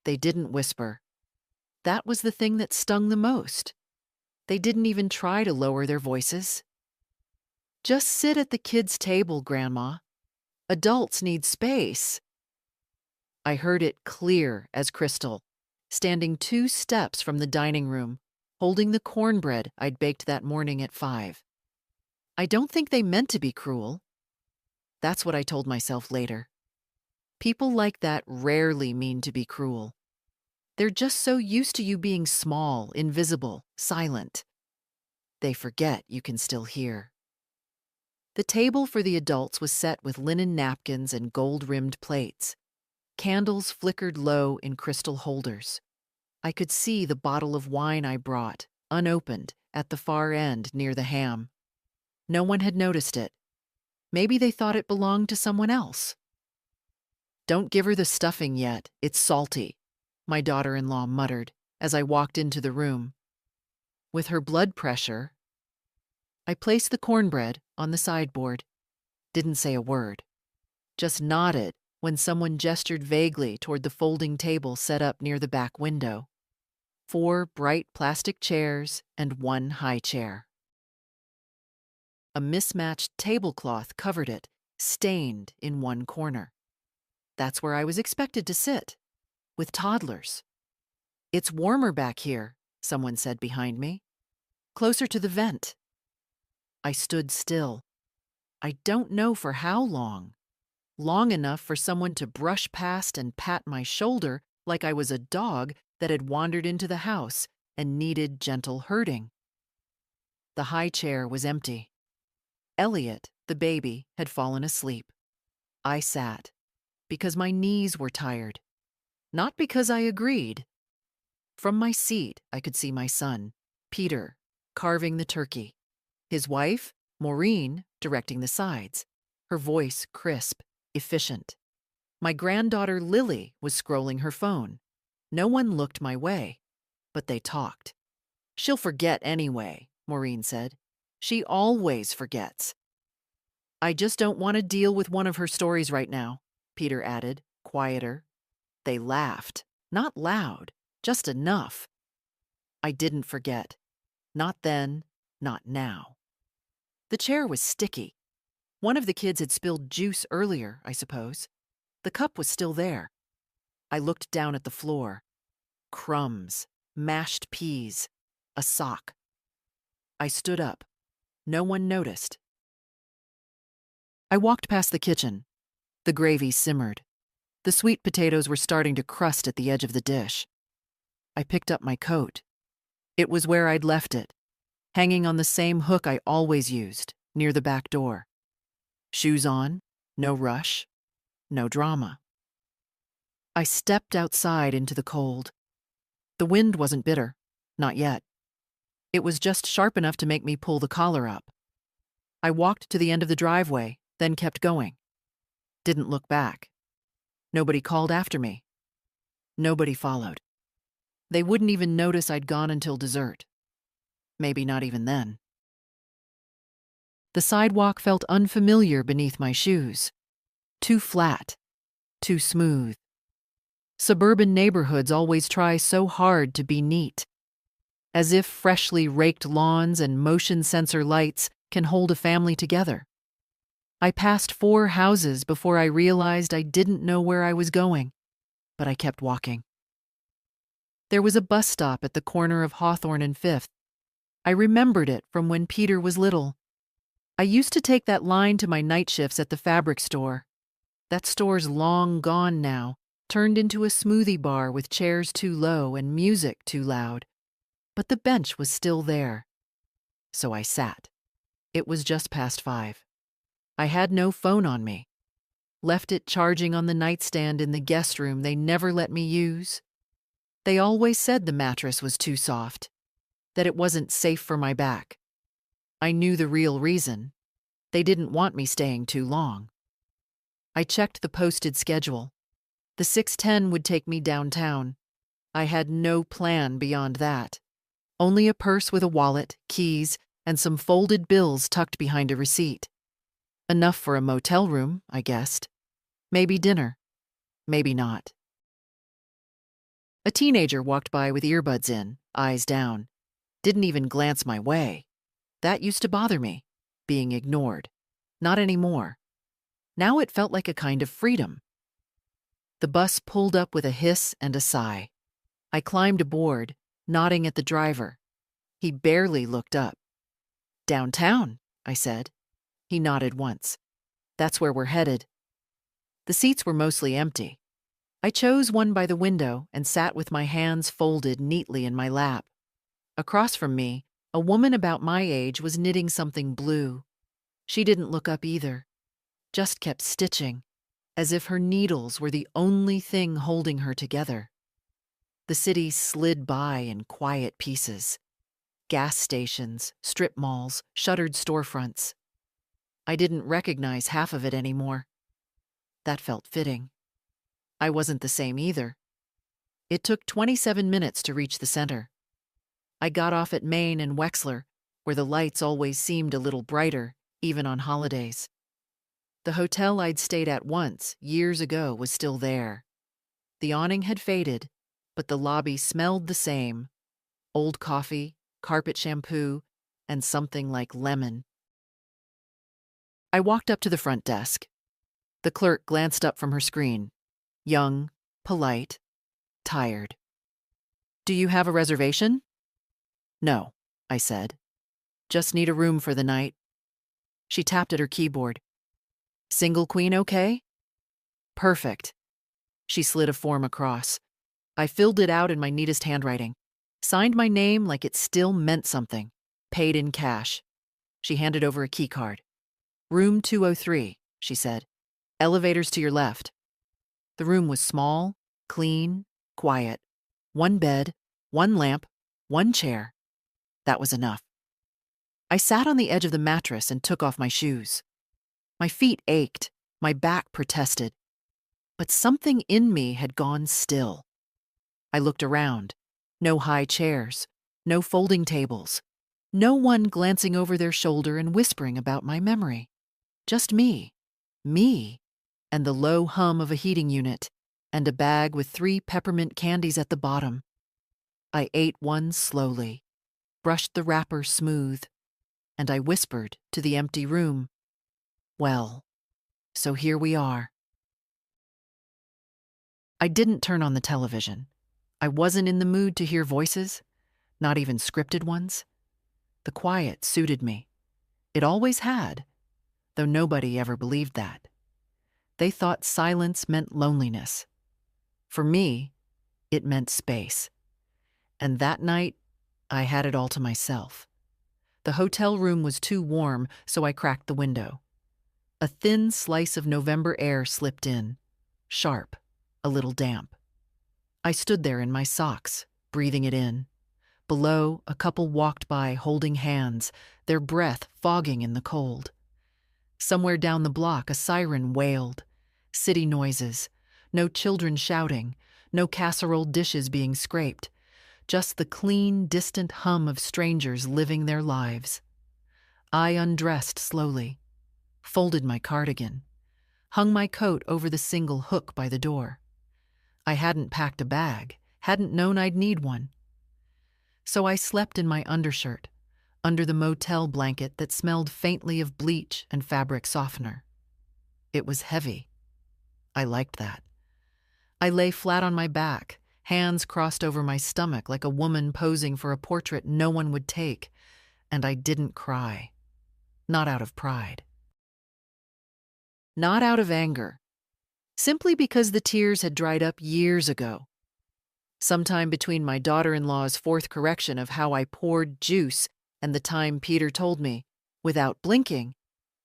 They didn't whisper. That was the thing that stung the most. They didn't even try to lower their voices. Just sit at the kids' table, Grandma. Adults need space. I heard it clear as crystal, standing 2 steps from the dining room, holding the cornbread I'd baked that morning at 5. I don't think they meant to be cruel. That's what I told myself later. People like that rarely mean to be cruel. They're just so used to you being small, invisible, silent. They forget you can still hear. The table for the adults was set with linen napkins and gold-rimmed plates. Candles flickered low in crystal holders. I could see the bottle of wine I brought, unopened, at the far end near the ham. No one had noticed it. Maybe they thought it belonged to someone else. "Don't give her the stuffing yet, it's salty," my daughter-in-law muttered as I walked into the room. With her blood pressure, I placed the cornbread on the sideboard. Didn't say a word. Just nodded when someone gestured vaguely toward the folding table set up near the back window. 4 bright plastic chairs and 1 high chair. A mismatched tablecloth covered it, stained in one corner. That's where I was expected to sit, with toddlers. "It's warmer back here," someone said behind me. "Closer to the vent." I stood still. I don't know for how long. Long enough for someone to brush past and pat my shoulder like I was a dog that had wandered into the house and needed gentle herding. The high chair was empty. Elliot, the baby, had fallen asleep. I sat, because my knees were tired, not because I agreed. From my seat, I could see my son, Peter, carving the turkey. His wife, Maureen, directing the sides, her voice crisp, efficient. My granddaughter Lily was scrolling her phone. No one looked my way, but they talked. "She'll forget anyway," Maureen said. "She always forgets." "I just don't want to deal with one of her stories right now," Peter added, quieter. They laughed, not loud, just enough. I didn't forget. Not then, not now. The chair was sticky. One of the kids had spilled juice earlier, I suppose. The cup was still there. I looked down at the floor. Crumbs, mashed peas, a sock. I stood up. No one noticed. I walked past the kitchen. The gravy simmered. The sweet potatoes were starting to crust at the edge of the dish. I picked up my coat. It was where I'd left it, hanging on the same hook I always used, near the back door. Shoes on, no rush, no drama. I stepped outside into the cold. The wind wasn't bitter, not yet. It was just sharp enough to make me pull the collar up. I walked to the end of the driveway, then kept going. Didn't look back. Nobody called after me. Nobody followed. They wouldn't even notice I'd gone until dessert. Maybe not even then. The sidewalk felt unfamiliar beneath my shoes. Too flat, too smooth. Suburban neighborhoods always try so hard to be neat. As if freshly raked lawns and motion sensor lights can hold a family together. I passed 4 houses before I realized I didn't know where I was going, but I kept walking. There was a bus stop at the corner of Hawthorne and 5th. I remembered it from when Peter was little. I used to take that line to my night shifts at the fabric store. That store's long gone now, turned into a smoothie bar with chairs too low and music too loud. But the bench was still there. So I sat. It was just past 5. I had no phone on me. Left it charging on the nightstand in the guest room they never let me use. They always said the mattress was too soft, that it wasn't safe for my back. I knew the real reason. They didn't want me staying too long. I checked the posted schedule. The 6:10 would take me downtown. I had no plan beyond that. Only a purse with a wallet, keys, and some folded bills tucked behind a receipt. Enough for a motel room, I guessed. Maybe dinner. Maybe not. A teenager walked by with earbuds in, eyes down. Didn't even glance my way. That used to bother me, being ignored. Not anymore. Now it felt like a kind of freedom. The bus pulled up with a hiss and a sigh. I climbed aboard, nodding at the driver. He barely looked up. "Downtown," I said. He nodded once. "That's where we're headed." The seats were mostly empty. I chose one by the window and sat with my hands folded neatly in my lap. Across from me, a woman about my age was knitting something blue. She didn't look up either, just kept stitching, as if her needles were the only thing holding her together. The city slid by in quiet pieces. Gas stations, strip malls, shuttered storefronts. I didn't recognize half of it anymore. That felt fitting. I wasn't the same either. It took 27 minutes to reach the center. I got off at Main and Wexler, where the lights always seemed a little brighter, even on holidays. The hotel I'd stayed at once, years ago, was still there. The awning had faded, but the lobby smelled the same: old coffee, carpet shampoo, and something like lemon. I walked up to the front desk. The clerk glanced up from her screen. Young, polite, tired. "Do you have a reservation?" "No," I said. "Just need a room for the night." She tapped at her keyboard. "Single queen okay?" "Perfect." She slid a form across. I filled it out in my neatest handwriting. Signed my name like it still meant something. Paid in cash. She handed over a key card. "Room 203, she said. "Elevators to your left." The room was small, clean, quiet. One bed, one lamp, one chair. That was enough. I sat on the edge of the mattress and took off my shoes. My feet ached, my back protested. But something in me had gone still. I looked around. No high chairs, no folding tables, no one glancing over their shoulder and whispering about my memory. Just me, and the low hum of a heating unit, and a bag with 3 peppermint candies at the bottom. I ate one slowly, brushed the wrapper smooth, and I whispered to the empty room, "Well, so here we are." I didn't turn on the television. I wasn't in the mood to hear voices, not even scripted ones. The quiet suited me. It always had, though nobody ever believed that. They thought silence meant loneliness. For me, it meant space. And that night, I had it all to myself. The hotel room was too warm, so I cracked the window. A thin slice of November air slipped in, sharp, a little damp. I stood there in my socks, breathing it in. Below, a couple walked by holding hands, their breath fogging in the cold. Somewhere down the block, a siren wailed. City noises. No children shouting. No casserole dishes being scraped. Just the clean, distant hum of strangers living their lives. I undressed slowly, folded my cardigan, hung my coat over the single hook by the door. I hadn't packed a bag, hadn't known I'd need one. So I slept in my undershirt, under the motel blanket that smelled faintly of bleach and fabric softener. It was heavy. I liked that. I lay flat on my back, hands crossed over my stomach like a woman posing for a portrait no one would take, and I didn't cry. Not out of pride. Not out of anger. Simply because the tears had dried up years ago. Sometime between my daughter-in-law's 4th correction of how I poured juice and the time Peter told me, without blinking,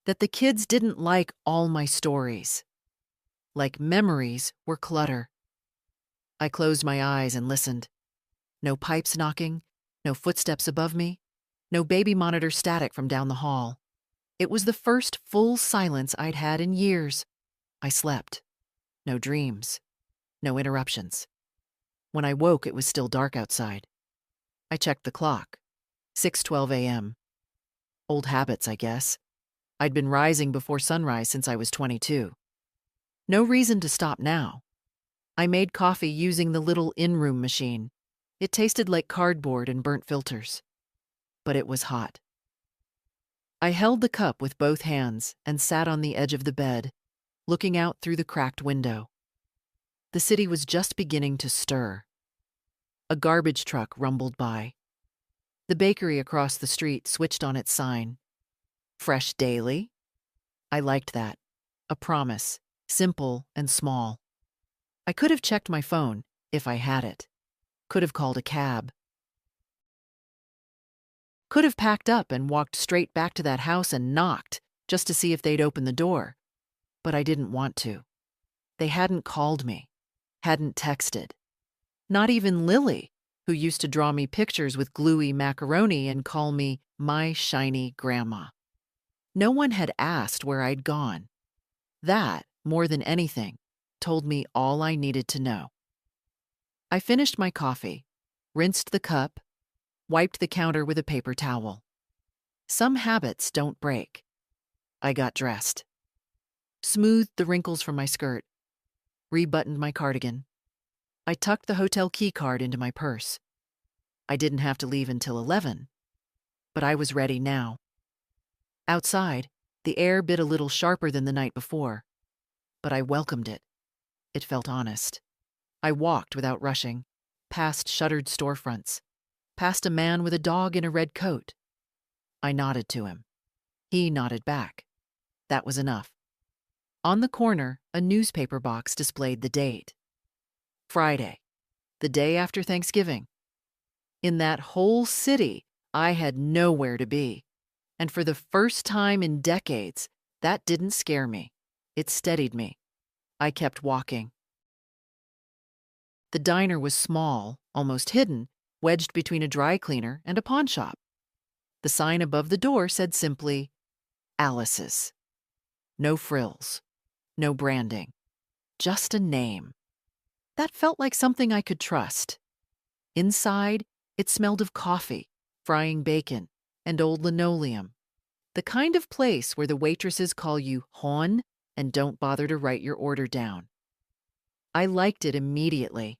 that the kids didn't like all my stories. Like memories were clutter. I closed my eyes and listened. No pipes knocking, no footsteps above me, no baby monitor static from down the hall. It was the first full silence I'd had in years. I slept. No dreams. No interruptions. When I woke, it was still dark outside. I checked the clock. 6:12 a.m. Old habits, I guess. I'd been rising before sunrise since I was 22. No reason to stop now. I made coffee using the little in-room machine. It tasted like cardboard and burnt filters, but it was hot. I held the cup with both hands and sat on the edge of the bed, looking out through the cracked window. The city was just beginning to stir. A garbage truck rumbled by. The bakery across the street switched on its sign. Fresh daily? I liked that. A promise, simple and small. I could have checked my phone, if I had it. Could have called a cab. Could have packed up and walked straight back to that house and knocked, just to see if they'd open the door. But I didn't want to. They hadn't called me, hadn't texted. Not even Lily, who used to draw me pictures with gluey macaroni and call me my shiny grandma. No one had asked where I'd gone. That, more than anything, told me all I needed to know. I finished my coffee, rinsed the cup, wiped the counter with a paper towel. Some habits don't break. I got dressed, smoothed the wrinkles from my skirt, rebuttoned my cardigan. I tucked the hotel key card into my purse. I didn't have to leave until 11, but I was ready now. Outside, the air bit a little sharper than the night before, but I welcomed it. It felt honest. I walked without rushing, past shuttered storefronts, past a man with a dog in a red coat. I nodded to him. He nodded back. That was enough. On the corner, a newspaper box displayed the date. Friday, the day after Thanksgiving. In that whole city, I had nowhere to be. And for the first time in decades, that didn't scare me. It steadied me. I kept walking. The diner was small, almost hidden, wedged between a dry cleaner and a pawn shop. The sign above the door said simply, Alice's. No frills, no branding, just a name. That felt like something I could trust. Inside, it smelled of coffee, frying bacon, and old linoleum. The kind of place where the waitresses call you hon and don't bother to write your order down. I liked it immediately.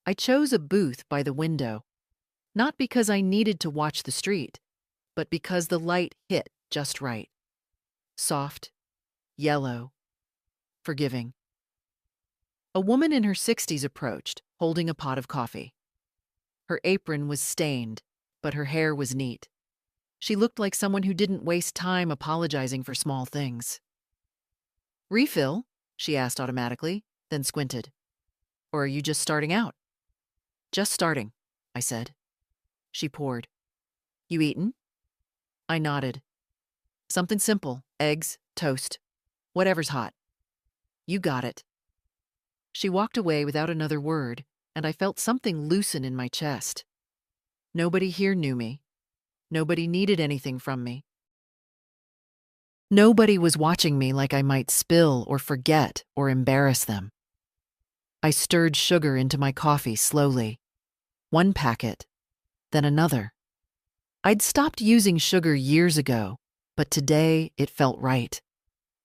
I chose a booth by the window, not because I needed to watch the street, but because the light hit just right. Soft, yellow, forgiving. A woman in her 60s approached, holding a pot of coffee. Her apron was stained, but her hair was neat. She looked like someone who didn't waste time apologizing for small things. Refill? She asked automatically, then squinted. Or are you just starting out? Just starting, I said. She poured. You eaten? I nodded. Something simple, eggs, toast, whatever's hot. You got it. She walked away without another word, and I felt something loosen in my chest. Nobody here knew me. Nobody needed anything from me. Nobody was watching me like I might spill or forget or embarrass them. I stirred sugar into my coffee slowly. One packet, then another. I'd stopped using sugar years ago, but today it felt right.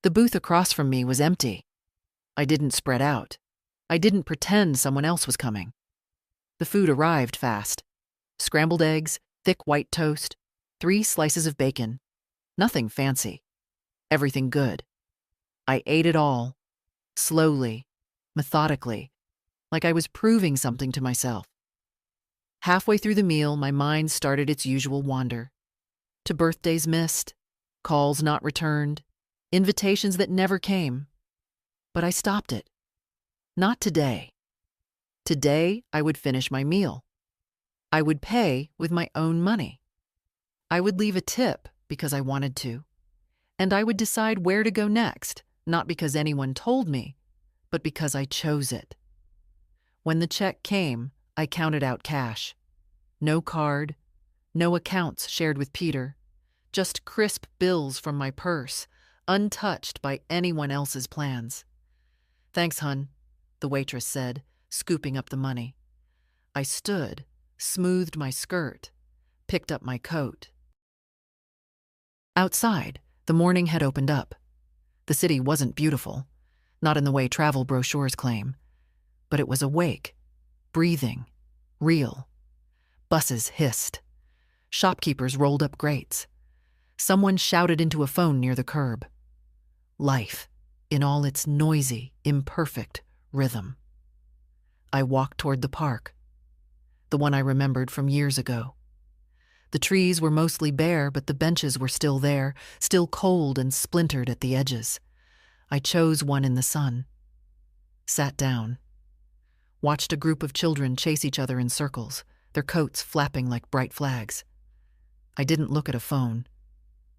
The booth across from me was empty. I didn't spread out. I didn't pretend someone else was coming. The food arrived fast. Scrambled eggs, thick white toast, 3 slices of bacon. Nothing fancy. Everything good. I ate it all, slowly, methodically, like I was proving something to myself. Halfway through the meal, my mind started its usual wander. To birthdays missed, calls not returned, invitations that never came. But I stopped it. Not today. Today, I would finish my meal. I would pay with my own money. I would leave a tip because I wanted to. And I would decide where to go next, not because anyone told me, but because I chose it. When the check came, I counted out cash. No card, no accounts shared with Peter, just crisp bills from my purse, untouched by anyone else's plans. Thanks, hun, the waitress said, scooping up the money. I stood, smoothed my skirt, picked up my coat. Outside, the morning had opened up. The city wasn't beautiful, not in the way travel brochures claim, but it was awake, breathing, real. Buses hissed. Shopkeepers rolled up grates. Someone shouted into a phone near the curb. Life, in all its noisy, imperfect rhythm. I walked toward the park, the one I remembered from years ago. The trees were mostly bare, but the benches were still there, still cold and splintered at the edges. I chose one in the sun. Sat down. Watched a group of children chase each other in circles, their coats flapping like bright flags. I didn't look at a phone.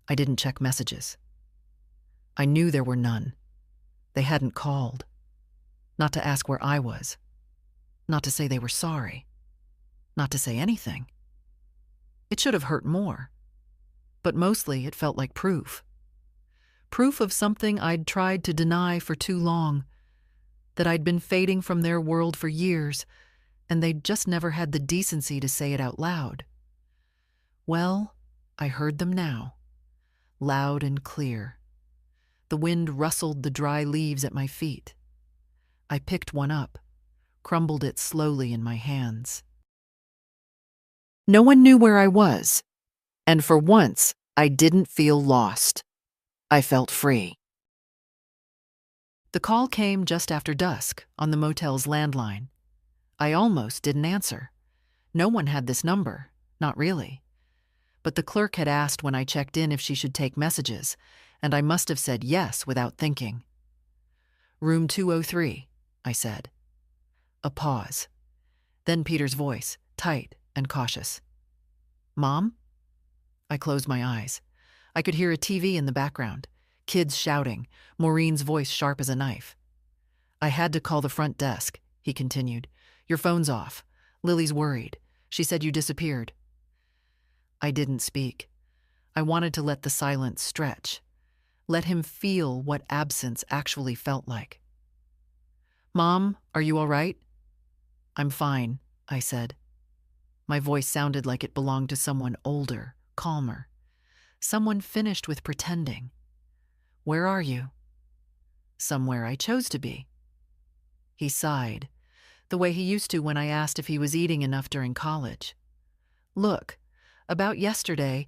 I didn't check messages. I knew there were none. They hadn't called. Not to ask where I was. Not to say they were sorry. Not to say anything. It should have hurt more. But mostly it felt like proof. Proof of something I'd tried to deny for too long, that I'd been fading from their world for years, and they'd just never had the decency to say it out loud. Well, I heard them now, loud and clear. The wind rustled the dry leaves at my feet. I picked one up, crumbled it slowly in my hands. No one knew where I was, and for once, I didn't feel lost. I felt free. The call came just after dusk on the motel's landline. I almost didn't answer. No one had this number, not really. But the clerk had asked when I checked in if she should take messages, and I must have said yes without thinking. "Room 203, I said. A pause. Then Peter's voice, tight and cautious. "Mom?" I closed my eyes. I could hear a TV in the background, kids shouting, Maureen's voice sharp as a knife. "I had to call the front desk," he continued. "Your phone's off. Lily's worried. She said you disappeared." I didn't speak. I wanted to let the silence stretch. Let him feel what absence actually felt like. "Mom, are you all right?" "I'm fine," I said. My voice sounded like it belonged to someone older, calmer. Someone finished with pretending. "Where are you?" "Somewhere I chose to be." He sighed, the way he used to when I asked if he was eating enough during college. "Look, about yesterday,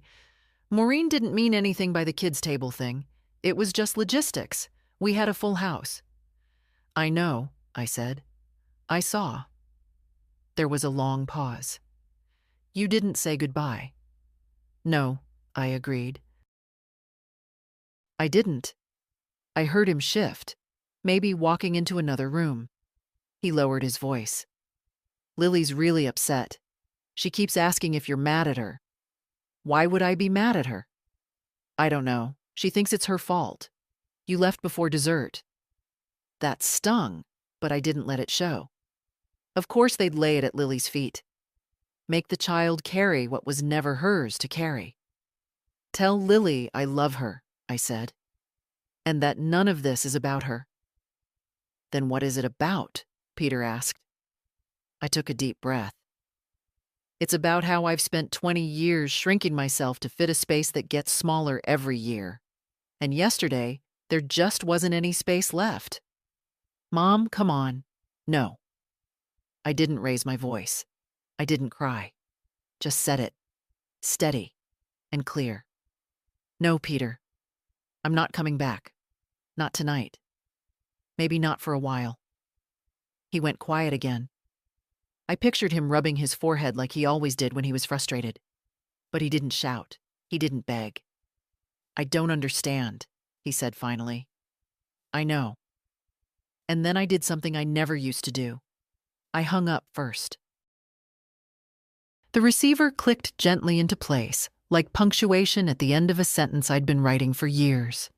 Maureen didn't mean anything by the kids' table thing. It was just logistics. We had a full house." "I know," I said. "I saw." There was a long pause. "You didn't say goodbye." "No," I agreed. I didn't. I heard him shift, maybe walking into another room. He lowered his voice. "Lily's really upset. She keeps asking if you're mad at her." "Why would I be mad at her?" "I don't know. She thinks it's her fault. You left before dessert." That stung, but I didn't let it show. Of course they'd lay it at Lily's feet. Make the child carry what was never hers to carry. "Tell Lily I love her," I said, "and that none of this is about her." "Then what is it about?" Peter asked. I took a deep breath. "It's about how I've spent 20 years shrinking myself to fit a space that gets smaller every year. And yesterday, there just wasn't any space left." "Mom, come on." "No." I didn't raise my voice. I didn't cry. Just said it, steady and clear. "No, Peter. I'm not coming back. Not tonight. Maybe not for a while." He went quiet again. I pictured him rubbing his forehead like he always did when he was frustrated. But he didn't shout. He didn't beg. "I don't understand," he said finally. "I know." And then I did something I never used to do. I hung up first. The receiver clicked gently into place, like punctuation at the end of a sentence I'd been writing for years.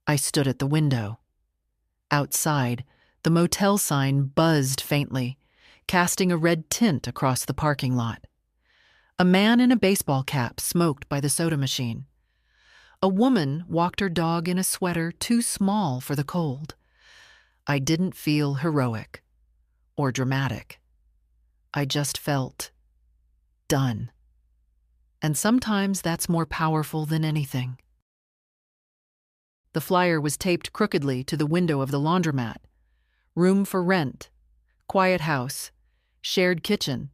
I stood at the window. Outside, the motel sign buzzed faintly, casting a red tint across the parking lot. A man in a baseball cap smoked by the soda machine. A woman walked her dog in a sweater too small for the cold. I didn't feel heroic or dramatic. I just felt done. And sometimes that's more powerful than anything. The flyer was taped crookedly to the window of the laundromat. Room for rent. Quiet house. Shared kitchen.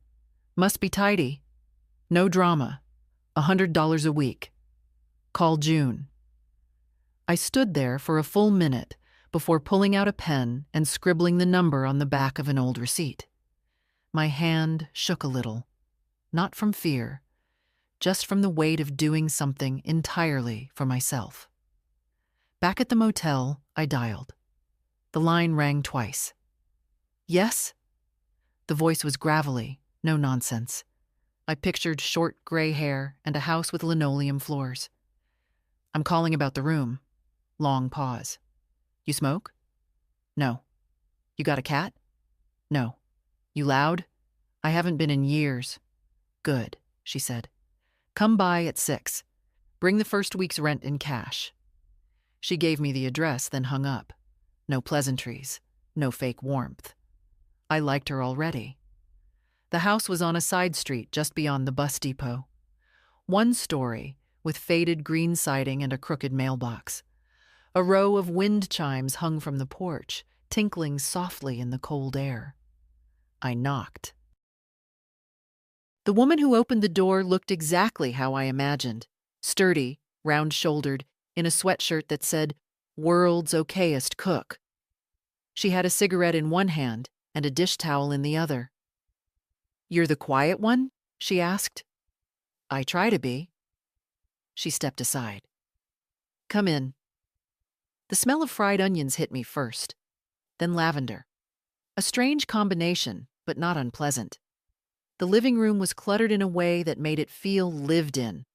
Must be tidy. No drama. $100 a week. Call June. I stood there for a full minute before pulling out a pen and scribbling the number on the back of an old receipt. My hand shook a little, not from fear, just from the weight of doing something entirely for myself. Back at the motel, I dialed. The line rang twice. Yes? The voice was gravelly, no nonsense. I pictured short gray hair and a house with linoleum floors. I'm calling about the room. Long pause. You smoke? No. You got a cat? No. You loud? I haven't been in years. Good, she said. Come by at 6. Bring the first week's rent in cash. She gave me the address, then hung up. No pleasantries, no fake warmth. I liked her already. The house was on a side street just beyond the bus depot. One story, with faded green siding and a crooked mailbox. A row of wind chimes hung from the porch, tinkling softly in the cold air. I knocked. The woman who opened the door looked exactly how I imagined. Sturdy, round-shouldered, in a sweatshirt that said, "World's okayest cook." She had a cigarette in one hand and a dish towel in the other. "You're the quiet one?" she asked. "I try to be." She stepped aside. "Come in." The smell of fried onions hit me first, then lavender. A strange combination, but not unpleasant. The living room was cluttered in a way that made it feel lived in.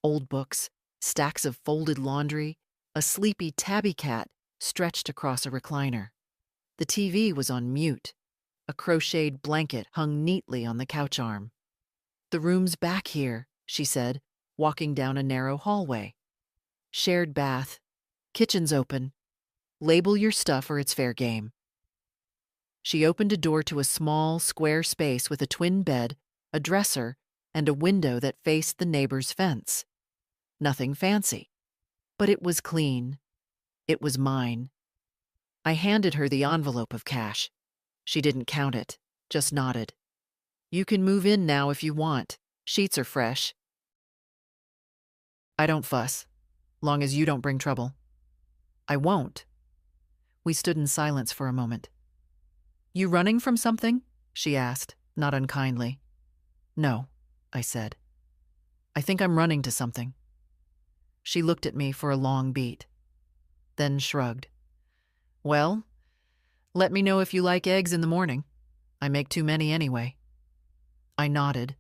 Old books, stacks of folded laundry, a sleepy tabby cat stretched across a recliner. The TV was on mute. A crocheted blanket hung neatly on the couch arm. "The room's back here," she said, walking down a narrow hallway. "Shared bath. Kitchen's open. Label your stuff or it's fair game." She opened a door to a small, square space with a twin bed, a dresser, and a window that faced the neighbor's fence. Nothing fancy. But it was clean. It was mine. I handed her the envelope of cash. She didn't count it, just nodded. "You can move in now if you want. Sheets are fresh." "I don't fuss, long as you don't bring trouble." "I won't." We stood in silence for a moment. "You running from something?" she asked, not unkindly. "No," I said. "I think I'm running to something." She looked at me for a long beat, then shrugged. "Well, let me know if you like eggs in the morning. I make too many anyway." I nodded,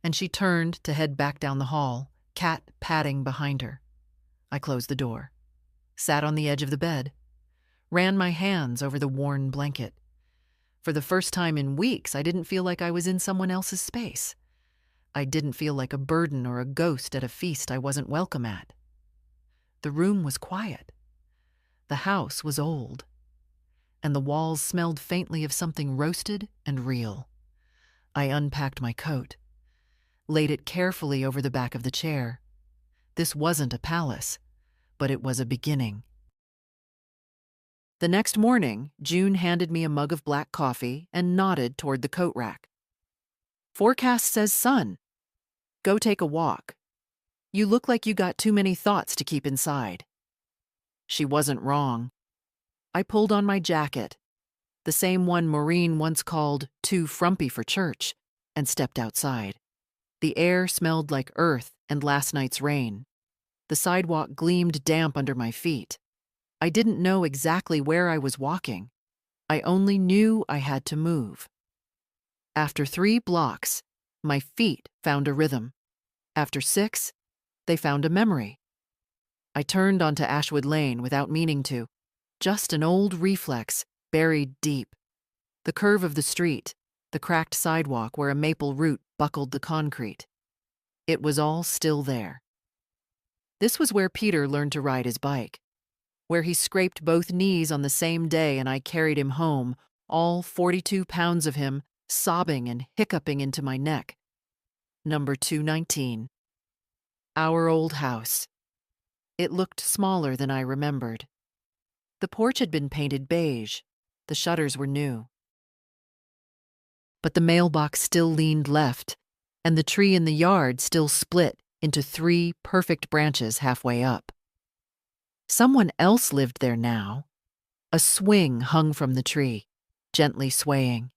and she turned to head back down the hall, cat padding behind her. I closed the door, sat on the edge of the bed, ran my hands over the worn blanket. For the first time in weeks, I didn't feel like I was in someone else's space. I didn't feel like a burden or a ghost at a feast I wasn't welcome at. The room was quiet. The house was old. And the walls smelled faintly of something roasted and real. I unpacked my coat, laid it carefully over the back of the chair. This wasn't a palace, but it was a beginning. The next morning, June handed me a mug of black coffee and nodded toward the coat rack. "Forecast says sun. Go take a walk. You look like you got too many thoughts to keep inside." She wasn't wrong. I pulled on my jacket, the same one Maureen once called too frumpy for church, and stepped outside. The air smelled like earth and last night's rain. The sidewalk gleamed damp under my feet. I didn't know exactly where I was walking. I only knew I had to move. After 3 blocks, my feet found a rhythm. After 6, they found a memory. I turned onto Ashwood Lane without meaning to, just an old reflex buried deep. The curve of the street, the cracked sidewalk where a maple root buckled the concrete. It was all still there. This was where Peter learned to ride his bike, where he scraped both knees on the same day and I carried him home, all 42 pounds of him, sobbing and hiccuping into my neck. Number 219. Our old house. It looked smaller than I remembered. The porch had been painted beige. The shutters were new. but the mailbox still leaned left, and the tree in the yard still split into 3 perfect branches halfway up. Someone else lived there now. A swing hung from the tree, gently swaying.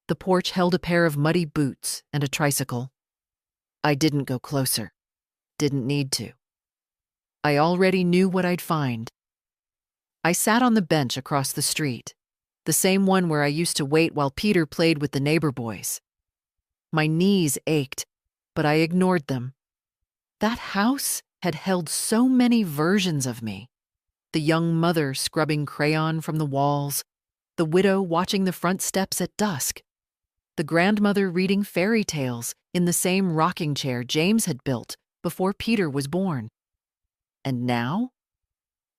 The porch held a pair of muddy boots and a tricycle. I didn't go closer. Didn't need to. I already knew what I'd find. I sat on the bench across the street, the same one where I used to wait while Peter played with the neighbor boys. My knees ached, but I ignored them. That house had held so many versions of me. The young mother scrubbing crayon from the walls, the widow watching the front steps at dusk, the grandmother reading fairy tales in the same rocking chair James had built before Peter was born. And now?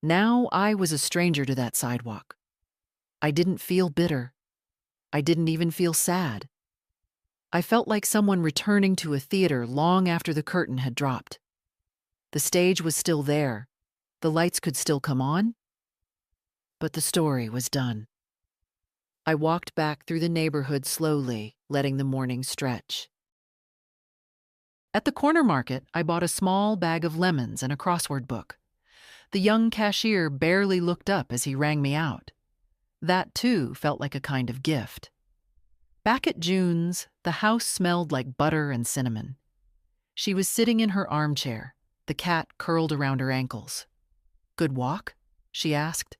Now I was a stranger to that sidewalk. I didn't feel bitter. I didn't even feel sad. I felt like someone returning to a theater long after the curtain had dropped. The stage was still there. The lights could still come on. But the story was done. I walked back through the neighborhood slowly, letting the morning stretch. At the corner market, I bought a small bag of lemons and a crossword book. The young cashier barely looked up as he rang me out. That, too, felt like a kind of gift. Back at June's, the house smelled like butter and cinnamon. She was sitting in her armchair, the cat curled around her ankles. "Good walk?" she asked.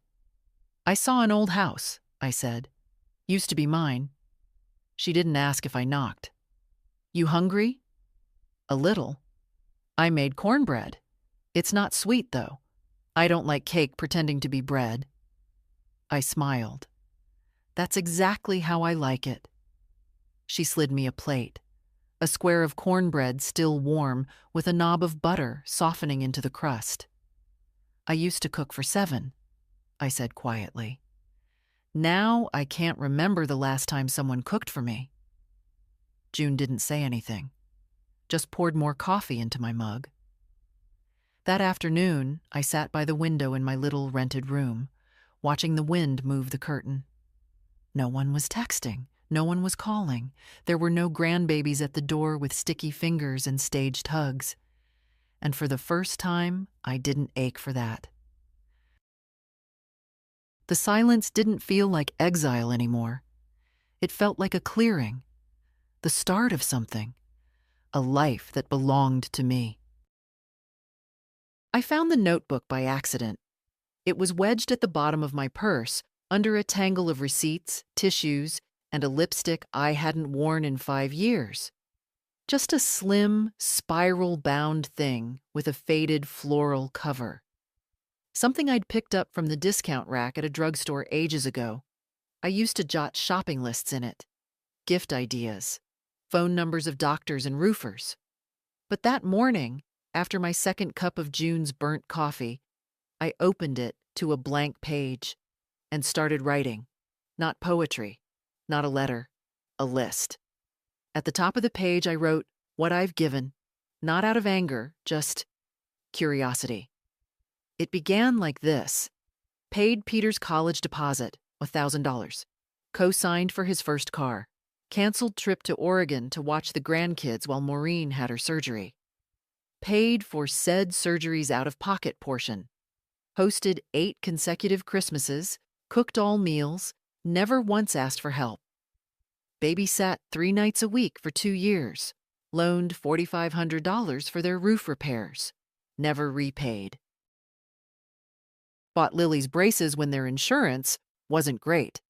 "I saw an old house," I said. "Used to be mine." She didn't ask if I knocked. "You hungry?" "A little." "I made cornbread. It's not sweet, though. I don't like cake pretending to be bread." I smiled. "That's exactly how I like it." She slid me a plate, a square of cornbread still warm with a knob of butter softening into the crust. "I used to cook for 7, I said quietly. "Now I can't remember the last time someone cooked for me." June didn't say anything, just poured more coffee into my mug. That afternoon, I sat by the window in my little rented room, watching the wind move the curtain. No one was texting. No one was calling. There were no grandbabies at the door with sticky fingers and staged hugs. And for the first time, I didn't ache for that. The silence didn't feel like exile anymore. It felt like a clearing, the start of something, a life that belonged to me. I found the notebook by accident. It was wedged at the bottom of my purse, under a tangle of receipts, tissues, and a lipstick I hadn't worn in 5 years. Just a slim, spiral-bound thing with a faded floral cover. Something I'd picked up from the discount rack at a drugstore ages ago. I used to jot shopping lists in it, gift ideas, phone numbers of doctors and roofers. But that morning, after my second cup of June's burnt coffee, I opened it to a blank page and started writing. Not poetry, not a letter, a list. At the top of the page, I wrote what I've given, not out of anger, just curiosity. It began like this: paid Peter's college deposit, $1,000. Co-signed for his first car. Canceled trip to Oregon to watch the grandkids while Maureen had her surgery. Paid for said surgery's out-of-pocket portion. Hosted 8 consecutive Christmases, cooked all meals, never once asked for help. Babysat 3 nights a week for 2 years. Loaned $4,500 for their roof repairs. Never repaid. Bought Lily's braces when their insurance wasn't great.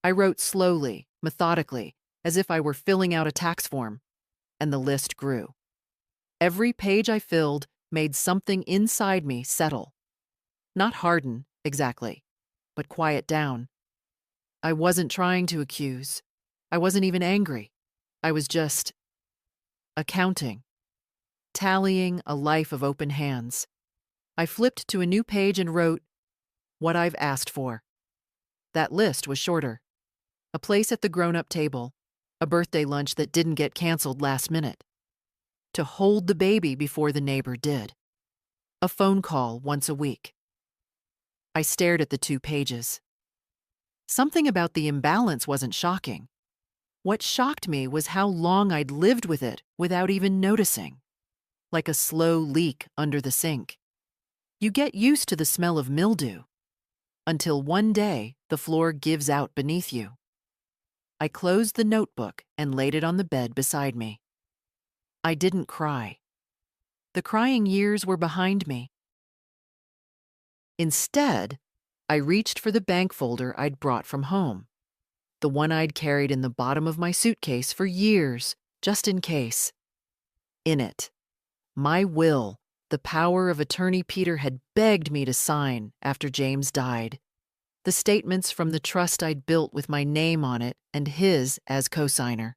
I wrote slowly, methodically, as if I were filling out a tax form, and the list grew. Every page I filled made something inside me settle. Not harden, exactly, but quiet down. I wasn't trying to accuse. I wasn't even angry. I was just accounting, tallying a life of open hands. I flipped to a new page and wrote, what I've asked for. That list was shorter. A place at the grown-up table, a birthday lunch that didn't get canceled last minute. To hold the baby before the neighbor did. A phone call once a week. I stared at the 2 pages. Something about the imbalance wasn't shocking. What shocked me was how long I'd lived with it without even noticing, like a slow leak under the sink. You get used to the smell of mildew, until one day the floor gives out beneath you. I closed the notebook and laid it on the bed beside me. I didn't cry. The crying years were behind me. Instead, I reached for the bank folder I'd brought from home, the one I'd carried in the bottom of my suitcase for years, just in case. In it, my will, the power of attorney Peter had begged me to sign after James died. The statements from the trust I'd built with my name on it and his as co-signer.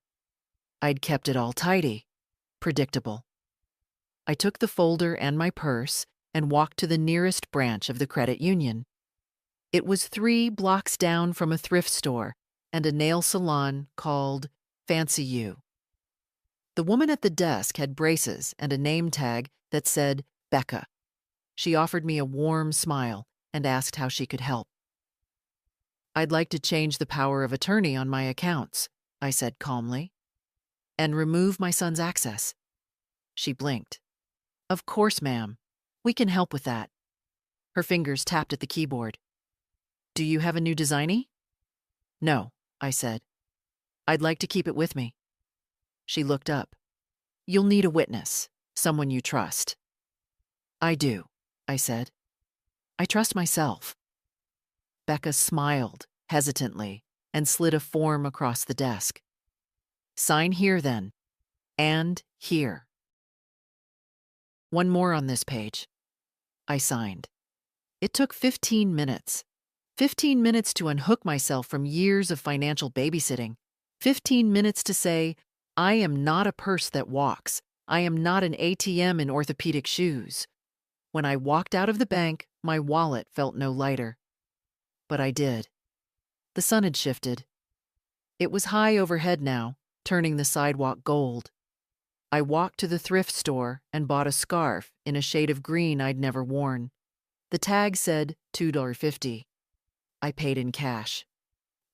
I'd kept it all tidy, predictable. I took the folder and my purse and walked to the nearest branch of the credit union. It was 3 blocks down from a thrift store and a nail salon called Fancy You. The woman at the desk had braces and a name tag that said Becca. She offered me a warm smile and asked how she could help. "I'd like to change the power of attorney on my accounts," I said calmly, "and remove my son's access." She blinked. "Of course, ma'am. We can help with that." Her fingers tapped at the keyboard. "Do you have a new designy?" "No," I said. "I'd like to keep it with me." She looked up. "You'll need a witness, someone you trust." "I do," I said. "I trust myself." Becca smiled hesitantly and slid a form across the desk. "Sign here, then, and here." "One more on this page." I signed. It took 15 minutes. 15 minutes to unhook myself from years of financial babysitting. 15 minutes to say, I am not a purse that walks. I am not an ATM in orthopedic shoes. When I walked out of the bank, my wallet felt no lighter. But I did. The sun had shifted. It was high overhead now, turning the sidewalk gold. I walked to the thrift store and bought a scarf in a shade of green I'd never worn. The tag said $2.50. I paid in cash.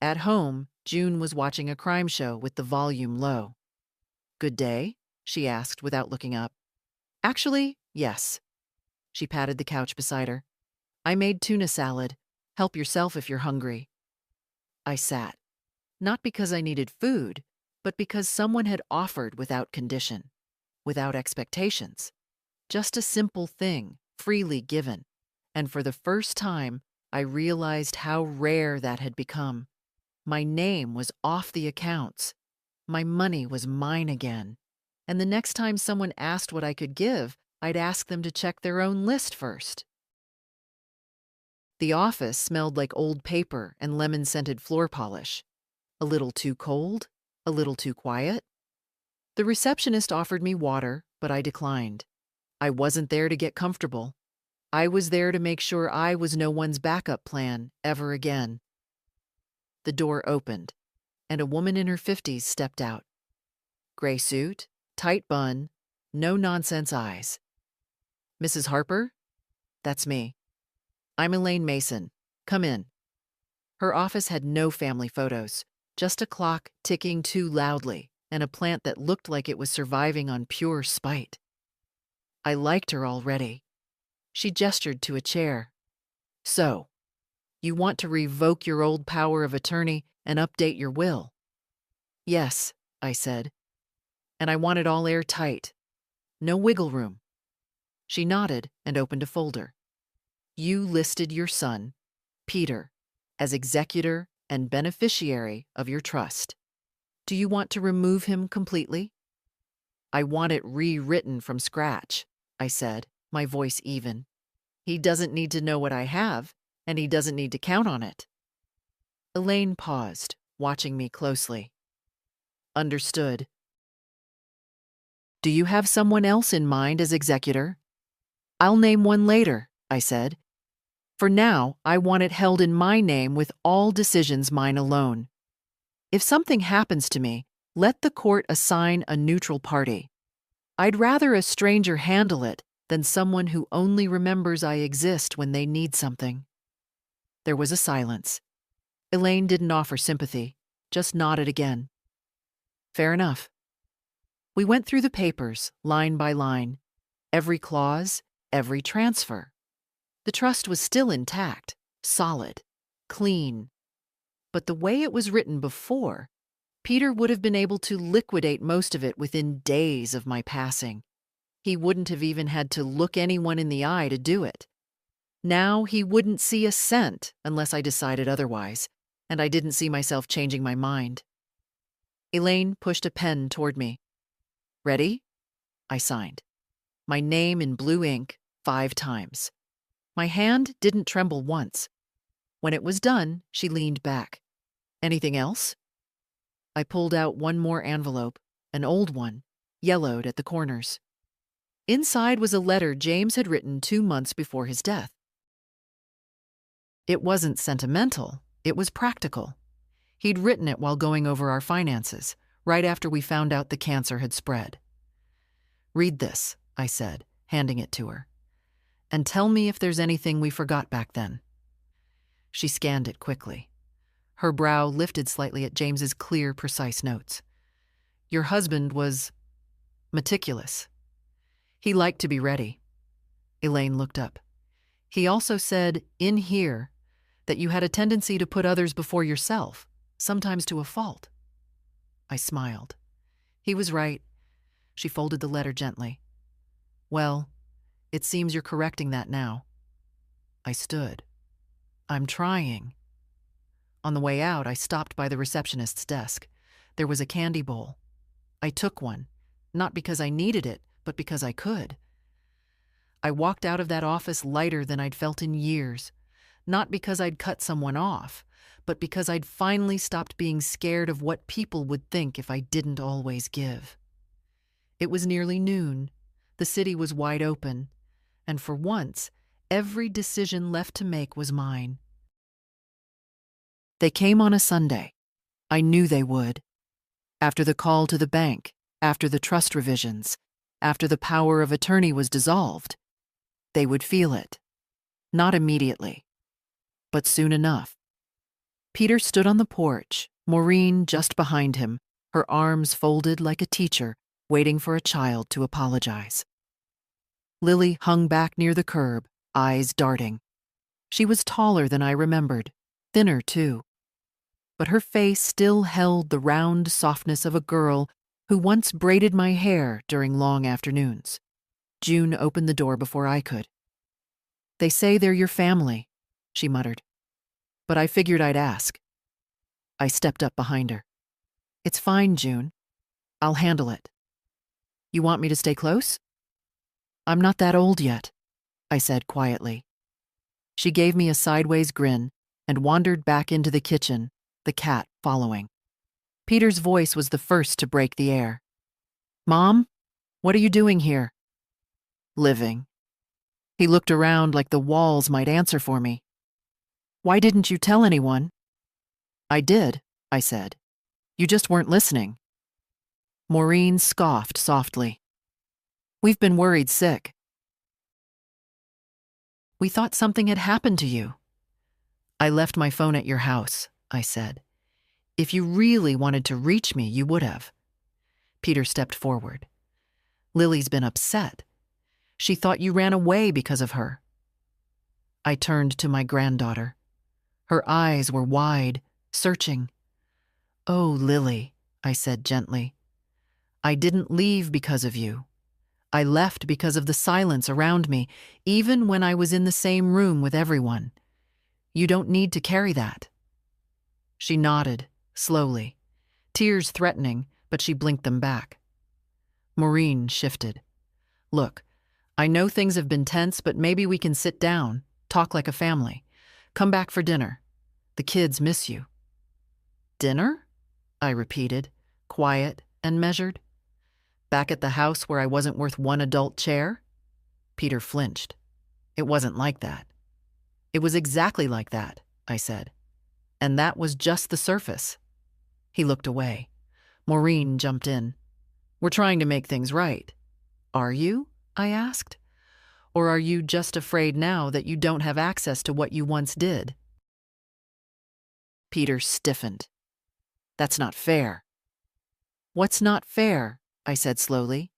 At home, June was watching a crime show with the volume low. "Good day?" she asked without looking up. "Actually, yes." She patted the couch beside her. "I made tuna salad. Help yourself if you're hungry." I sat, not because I needed food, but because someone had offered without condition, without expectations. Just a simple thing, freely given. And for the first time, I realized how rare that had become. My name was off the accounts. My money was mine again. And the next time someone asked what I could give, I'd ask them to check their own list first. The office smelled like old paper and lemon-scented floor polish. A little too cold, a little too quiet. The receptionist offered me water, but I declined. I wasn't there to get comfortable. I was there to make sure I was no one's backup plan ever again. The door opened, and a woman in her 50s stepped out. Gray suit, tight bun, no-nonsense eyes. "Mrs. Harper?" "That's me." "I'm Elaine Mason. Come in." Her office had no family photos, just a clock ticking too loudly and a plant that looked like it was surviving on pure spite. I liked her already. She gestured to a chair. "So, you want to revoke your old power of attorney and update your will?" "Yes," I said. "And I want it all airtight. No wiggle room." She nodded and opened a folder. "You listed your son, Peter, as executor and beneficiary of your trust. Do you want to remove him completely?" "I want it rewritten from scratch," I said, my voice even. "He doesn't need to know what I have, and he doesn't need to count on it." Elaine paused, watching me closely. "Understood. Do you have someone else in mind as executor?" "I'll name one later," I said. "For now, I want it held in my name with all decisions mine alone. If something happens to me, let the court assign a neutral party. I'd rather a stranger handle it than someone who only remembers I exist when they need something." There was a silence. Elaine didn't offer sympathy, just nodded again. Fair enough. We went through the papers, line by line, every clause, every transfer. The trust was still intact, solid, clean. But the way it was written before, Peter would have been able to liquidate most of it within days of my passing. He wouldn't have even had to look anyone in the eye to do it. Now he wouldn't see a cent unless I decided otherwise, and I didn't see myself changing my mind. Elaine pushed a pen toward me. Ready? I signed. My name in blue ink 5 times. My hand didn't tremble once. When it was done, she leaned back. Anything else? I pulled out one more envelope, an old one, yellowed at the corners. Inside was a letter James had written 2 months before his death. It wasn't sentimental, it was practical. He'd written it while going over our finances, right after we found out the cancer had spread. Read this, I said, handing it to her, and tell me if there's anything we forgot back then. She scanned it quickly. Her brow lifted slightly at James's clear, precise notes. Your husband was meticulous. He liked to be ready. Elaine looked up. He also said, in here, that you had a tendency to put others before yourself, sometimes to a fault. I smiled. He was right. She folded the letter gently. Well, it seems you're correcting that now. I stood. I'm trying. On the way out, I stopped by the receptionist's desk. There was a candy bowl. I took one, not because I needed it, but because I could. I walked out of that office lighter than I'd felt in years, not because I'd cut someone off, but because I'd finally stopped being scared of what people would think if I didn't always give. It was nearly noon. The city was wide open, and for once, every decision left to make was mine. They came on a Sunday. I knew they would. After the call to the bank, after the trust revisions, after the power of attorney was dissolved, they would feel it. Not immediately, but soon enough. Peter stood on the porch, Maureen just behind him, her arms folded like a teacher, waiting for a child to apologize. Lily hung back near the curb, eyes darting. She was taller than I remembered, thinner too. But her face still held the round softness of a girl who once braided my hair during long afternoons. June opened the door before I could. They say they're your family, she muttered. But I figured I'd ask. I stepped up behind her. It's fine, June. I'll handle it. You want me to stay close? I'm not that old yet, I said quietly. She gave me a sideways grin and wandered back into the kitchen, the cat following. Peter's voice was the first to break the air. Mom, what are you doing here? Living. He looked around like the walls might answer for me. Why didn't you tell anyone? I did, I said. You just weren't listening. Maureen scoffed softly. We've been worried sick. We thought something had happened to you. I left my phone at your house, I said. If you really wanted to reach me, you would have. Peter stepped forward. Lily's been upset. She thought you ran away because of her. I turned to my granddaughter. Her eyes were wide, searching. Oh, Lily, I said gently. I didn't leave because of you. I left because of the silence around me, even when I was in the same room with everyone. You don't need to carry that. She nodded, slowly, tears threatening, but she blinked them back. Maureen shifted. Look, I know things have been tense, but maybe we can sit down, talk like a family. Come back for dinner. The kids miss you. Dinner? I repeated, quiet and measured. Back at the house where I wasn't worth one adult chair? Peter flinched. It wasn't like that. It was exactly like that, I said. And that was just the surface. He looked away. Maureen jumped in. We're trying to make things right. Are you? I asked. Or are you just afraid now that you don't have access to what you once did? Peter stiffened. That's not fair. What's not fair, I said slowly,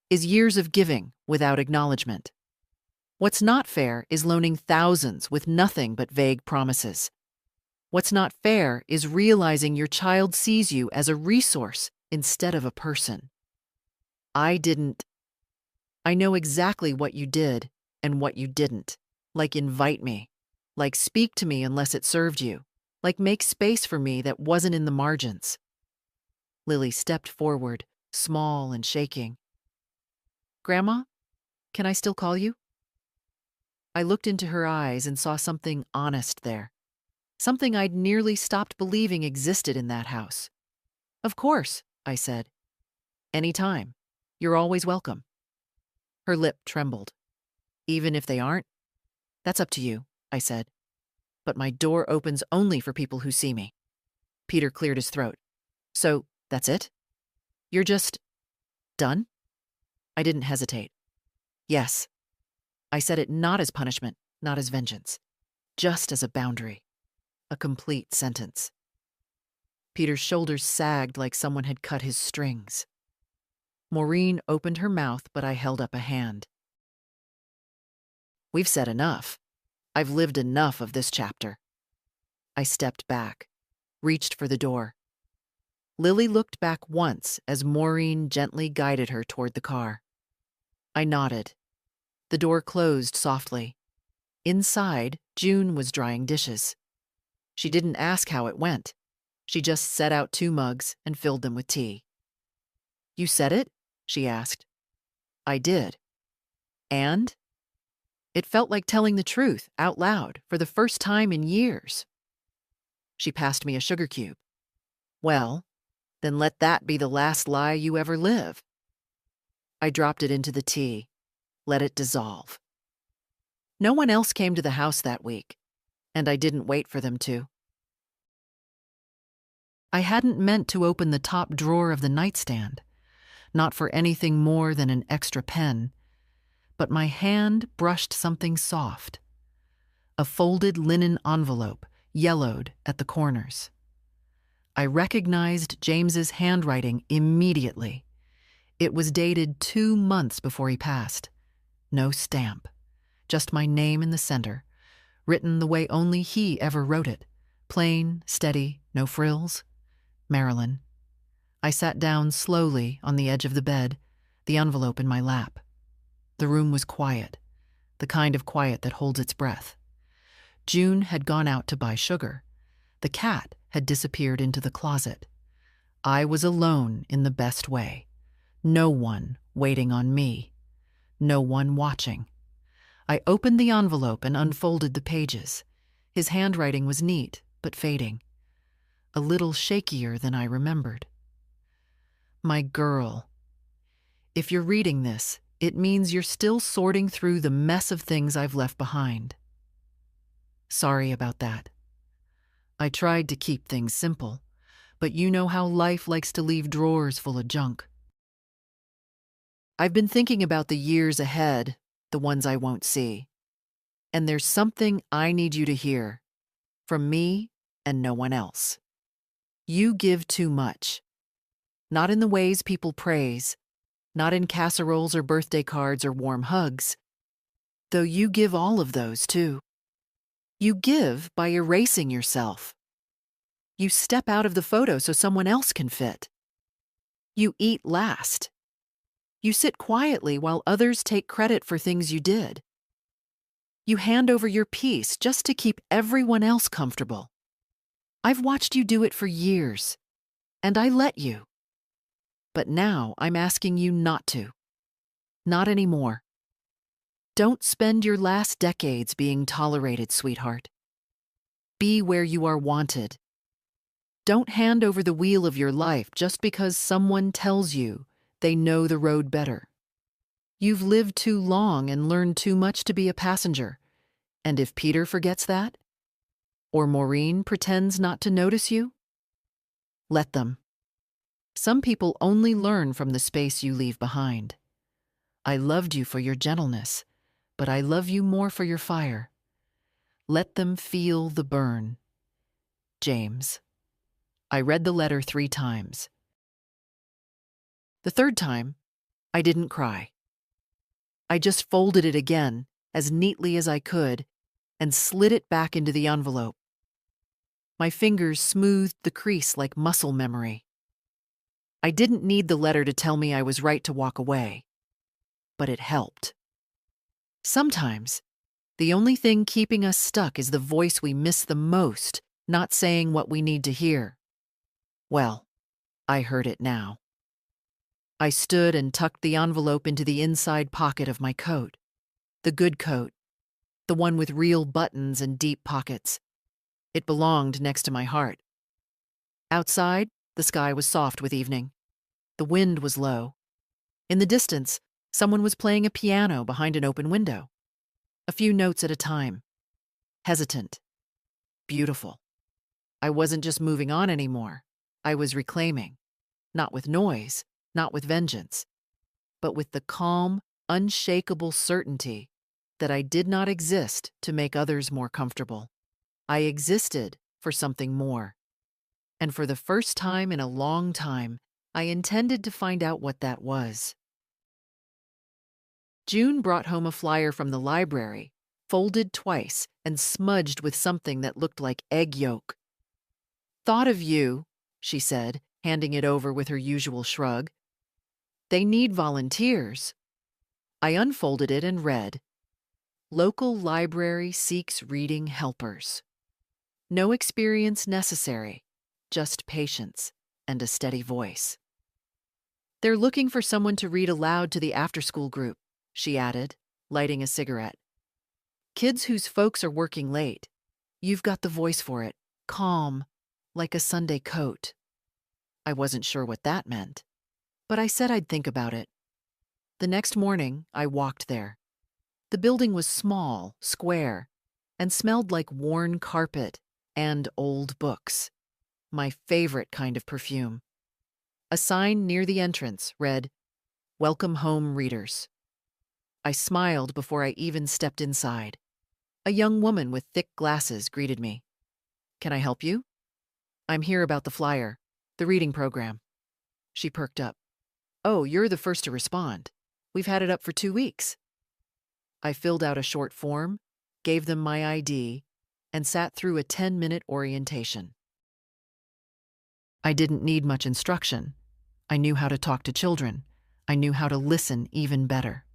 is years of giving without acknowledgement. What's not fair is loaning thousands with nothing but vague promises. What's not fair is realizing your child sees you as a resource instead of a person. I didn't. I know exactly what you did and what you didn't. Like invite me. Like speak to me unless it served you. Like make space for me that wasn't in the margins. Lily stepped forward, small and shaking. Grandma, can I still call you? I looked into her eyes and saw something honest there. Something I'd nearly stopped believing existed in that house. Of course, I said. Anytime. You're always welcome. Her lip trembled. Even if they aren't? That's up to you, I said. But my door opens only for people who see me. Peter cleared his throat. So, that's it? You're just done? I didn't hesitate. Yes. I said it not as punishment, not as vengeance. Just as a boundary. A complete sentence. Peter's shoulders sagged like someone had cut his strings. Maureen opened her mouth, but I held up a hand. We've said enough. I've lived enough of this chapter. I stepped back, reached for the door. Lily looked back once as Maureen gently guided her toward the car. I nodded. The door closed softly. Inside, June was drying dishes. She didn't ask how it went. She just set out 2 mugs and filled them with tea. You said it? She asked. I did. And? It felt like telling the truth out loud for the first time in years. She passed me a sugar cube. Well, then let that be the last lie you ever live. I dropped it into the tea, let it dissolve. No one else came to the house that week, and I didn't wait for them to. I hadn't meant to open the top drawer of the nightstand, not for anything more than an extra pen, but my hand brushed something soft. A folded linen envelope, yellowed at the corners. I recognized James's handwriting immediately. It was dated 2 months before he passed. No stamp, just my name in the center, written the way only he ever wrote it, plain, steady, no frills. Marilyn. I sat down slowly on the edge of the bed, the envelope in my lap. The room was quiet, the kind of quiet that holds its breath. June had gone out to buy sugar. The cat had disappeared into the closet. I was alone in the best way. No one waiting on me. No one watching. I opened the envelope and unfolded the pages. His handwriting was neat, but fading. A little shakier than I remembered. My girl. If you're reading this, it means you're still sorting through the mess of things I've left behind. Sorry about that. I tried to keep things simple, but you know how life likes to leave drawers full of junk. I've been thinking about the years ahead, the ones I won't see. And there's something I need you to hear, from me and no one else. You give too much. Not in the ways people praise, not in casseroles or birthday cards or warm hugs, though you give all of those too. You give by erasing yourself. You step out of the photo so someone else can fit. You eat last. You sit quietly while others take credit for things you did. You hand over your piece just to keep everyone else comfortable. I've watched you do it for years, and I let you. But now I'm asking you not to. Not anymore. Don't spend your last decades being tolerated, sweetheart. Be where you are wanted. Don't hand over the wheel of your life just because someone tells you they know the road better. You've lived too long and learned too much to be a passenger. And if Peter forgets that, or Maureen pretends not to notice you, let them. Some people only learn from the space you leave behind. I loved you for your gentleness, but I love you more for your fire. Let them feel the burn. James. I read the letter 3 times. The third time, I didn't cry. I just folded it again, as neatly as I could, and slid it back into the envelope. My fingers smoothed the crease like muscle memory. I didn't need the letter to tell me I was right to walk away, but it helped. Sometimes, the only thing keeping us stuck is the voice we miss the most, not saying what we need to hear. Well, I heard it now. I stood and tucked the envelope into the inside pocket of my coat. The good coat, the one with real buttons and deep pockets. It belonged next to my heart. Outside, the sky was soft with evening. The wind was low. In the distance, someone was playing a piano behind an open window. A few notes at a time. Hesitant. Beautiful. I wasn't just moving on anymore. I was reclaiming. Not with noise, not with vengeance, but with the calm, unshakable certainty that I did not exist to make others more comfortable. I existed for something more. And for the first time in a long time, I intended to find out what that was. June brought home a flyer from the library, folded twice and smudged with something that looked like egg yolk. "Thought of you," she said, handing it over with her usual shrug. "They need volunteers." I unfolded it and read, "Local library seeks reading helpers. No experience necessary, just patience and a steady voice." "They're looking for someone to read aloud to the after-school group," she added, lighting a cigarette. "Kids whose folks are working late. You've got the voice for it, calm, like a Sunday coat." I wasn't sure what that meant, but I said I'd think about it. The next morning, I walked there. The building was small, square, and smelled like worn carpet and old books. My favorite kind of perfume. A sign near the entrance read, "Welcome home, readers." I smiled before I even stepped inside. A young woman with thick glasses greeted me. "Can I help you?" "I'm here about the flyer, the reading program." She perked up. "Oh, you're the first to respond. We've had it up for 2 weeks." I filled out a short form, gave them my ID, and sat through a 10-minute orientation. I didn't need much instruction. I knew how to talk to children. I knew how to listen even better.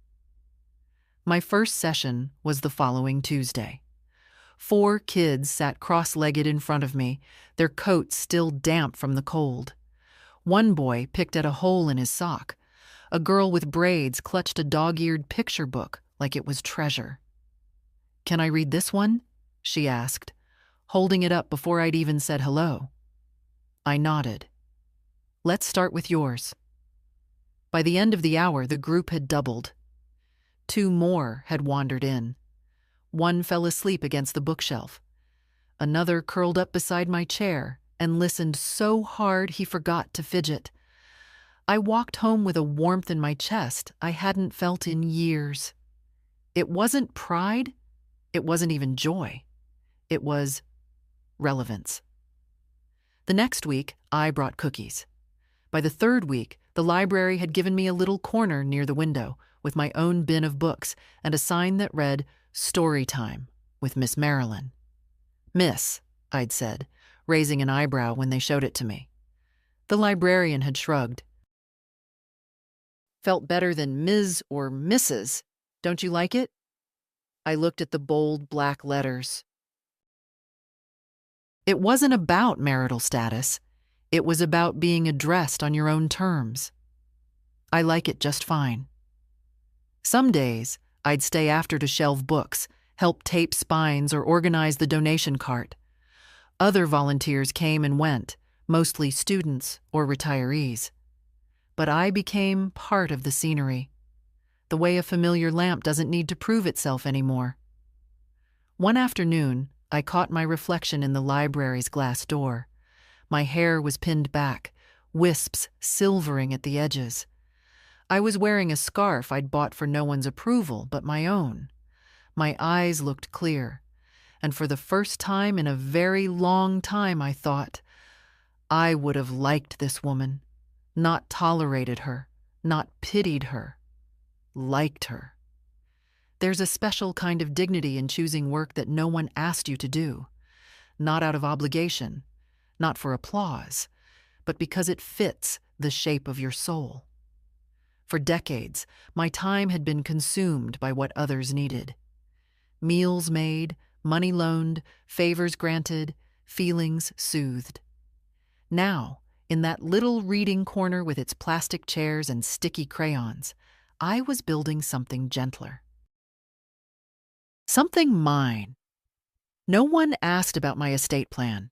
My first session was the following Tuesday. 4 kids sat cross-legged in front of me, their coats still damp from the cold. One boy picked at a hole in his sock. A girl with braids clutched a dog-eared picture book like it was treasure. "Can I read this one?" she asked, holding it up before I'd even said hello. I nodded. "Let's start with yours." By the end of the hour, the group had doubled. 2 more had wandered in. One fell asleep against the bookshelf. Another curled up beside my chair and listened so hard he forgot to fidget. I walked home with a warmth in my chest I hadn't felt in years. It wasn't pride. It wasn't even joy. It was relevance. The next week, I brought cookies. By the 3rd week, the library had given me a little corner near the window with my own bin of books and a sign that read, "Story Time with Miss Marilyn." "Miss," I'd said, raising an eyebrow when they showed it to me. The librarian had shrugged. "Felt better than Ms. or Mrs. Don't you like it?" I looked at the bold black letters. It wasn't about marital status. It was about being addressed on your own terms. I like it just fine. Some days, I'd stay after to shelve books, help tape spines, or organize the donation cart. Other volunteers came and went, mostly students or retirees. But I became part of the scenery, the way a familiar lamp doesn't need to prove itself anymore. One afternoon, I caught my reflection in the library's glass door. My hair was pinned back, wisps silvering at the edges. I was wearing a scarf I'd bought for no one's approval but my own. My eyes looked clear, and for the first time in a very long time I thought, I would have liked this woman, not tolerated her, not pitied her, liked her. There's a special kind of dignity in choosing work that no one asked you to do, not out of obligation, not for applause, but because it fits the shape of your soul. For decades, my time had been consumed by what others needed. Meals made, money loaned, favors granted, feelings soothed. Now, in that little reading corner with its plastic chairs and sticky crayons, I was building something gentler. Something mine. No one asked about my estate plan.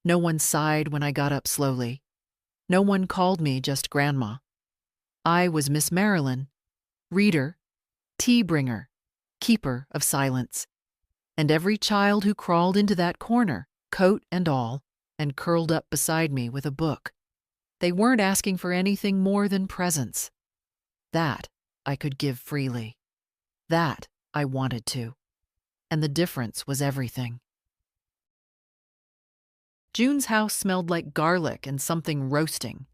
No one sighed when I got up slowly. No one called me just Grandma. I was Miss Marilyn, reader, tea bringer, keeper of silence. And every child who crawled into that corner, coat and all, and curled up beside me with a book, they weren't asking for anything more than presence. That I could give freely. That I wanted to. And the difference was everything. June's house smelled like garlic and something roasting.